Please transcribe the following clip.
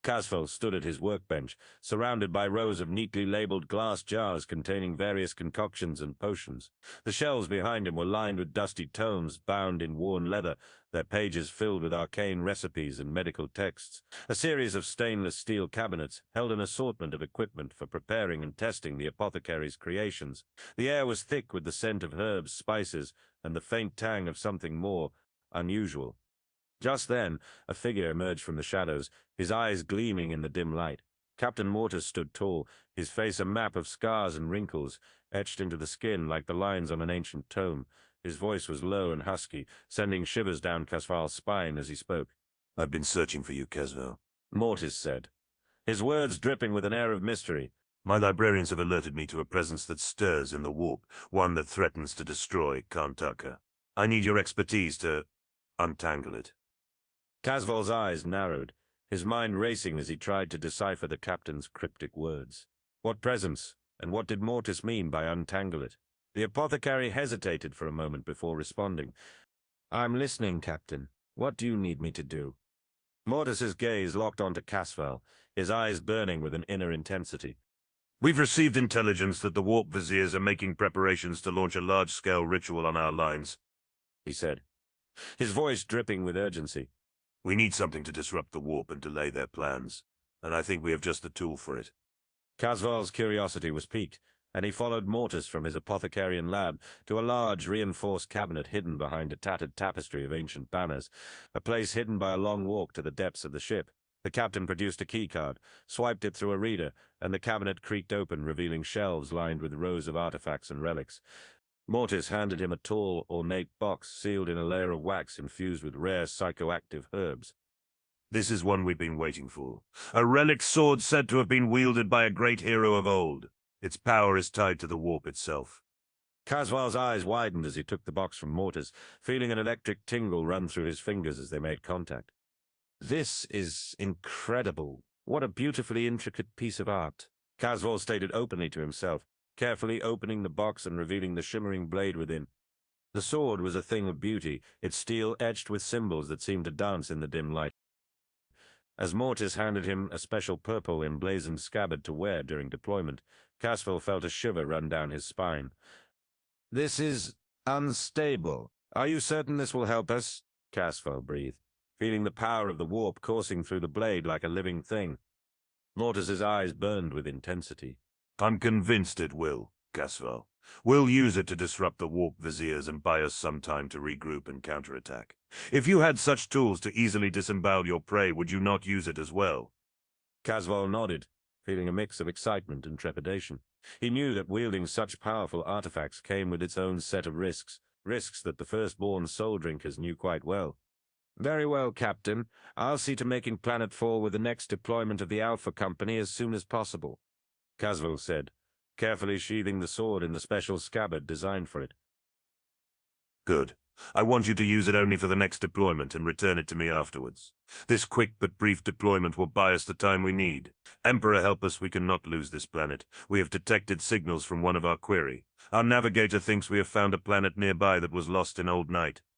Caswell stood at his workbench, surrounded by rows of neatly labeled glass jars containing various concoctions and potions. The shelves behind him were lined with dusty tomes bound in worn leather, their pages filled with arcane recipes and medical texts. A series of stainless steel cabinets held an assortment of equipment for preparing and testing the apothecary's creations. The air was thick with the scent of herbs, spices, and the faint tang of something more unusual. Just then, a figure emerged from the shadows, his eyes gleaming in the dim light. Captain Mortis stood tall, his face a map of scars and wrinkles, etched into the skin like the lines on an ancient tome. His voice was low and husky, sending shivers down Caswell's spine as he spoke. "I've been searching for you, Caswell," Mortis said, his words dripping with an air of mystery. "My librarians have alerted me to a presence that stirs in the warp, one that threatens to destroy Kantaka. I need your expertise to untangle it." Caswell's eyes narrowed, his mind racing as he tried to decipher the captain's cryptic words. What presence, and what did Mortis mean by untangle it? The apothecary hesitated for a moment before responding. "I'm listening, Captain. What do you need me to do?" Mortis's gaze locked onto Caswell, his eyes burning with an inner intensity. "We've received intelligence that the Warp Viziers are making preparations to launch a large-scale ritual on our lines," he said, his voice dripping with urgency. "We need something to disrupt the warp and delay their plans, and I think we have just the tool for it." Caswell's curiosity was piqued, and he followed Mortis from his apothecarian lab to a large, reinforced cabinet hidden behind a tattered tapestry of ancient banners, a place hidden by a long walk to the depths of the ship. The captain produced a keycard, swiped it through a reader, and the cabinet creaked open, revealing shelves lined with rows of artifacts and relics. Mortis handed him a tall, ornate box sealed in a layer of wax infused with rare psychoactive herbs. "This is one we've been waiting for. A relic sword said to have been wielded by a great hero of old. Its power is tied to the warp itself." Caswell's eyes widened as he took the box from Mortis, feeling an electric tingle run through his fingers as they made contact. "This is incredible. What a beautifully intricate piece of art," Caswell stated openly to himself, carefully opening the box and revealing the shimmering blade within. The sword was a thing of beauty, its steel etched with symbols that seemed to dance in the dim light. As Mortis handed him a special purple emblazoned scabbard to wear during deployment, Caswell felt a shiver run down his spine. "This is unstable. Are you certain this will help us?" Caswell breathed, feeling the power of the warp coursing through the blade like a living thing. Mortis's eyes burned with intensity. "I'm convinced it will, Caswell. We'll use it to disrupt the Warp Viziers and buy us some time to regroup and counterattack. If you had such tools to easily disembowel your prey, would you not use it as well?" Caswell nodded, feeling a mix of excitement and trepidation. He knew that wielding such powerful artifacts came with its own set of risks, risks that the firstborn soul drinkers knew quite well. "Very well, Captain. I'll see to making Planet 4 with the next deployment of the Alpha Company as soon as possible," Caswell said, carefully sheathing the sword in the special scabbard designed for it. "Good. I want you to use it only for the next deployment and return it to me afterwards. This quick but brief deployment will buy us the time we need. Emperor help us, we cannot lose this planet. We have detected signals from one of our query. Our navigator thinks we have found a planet nearby that was lost in old night.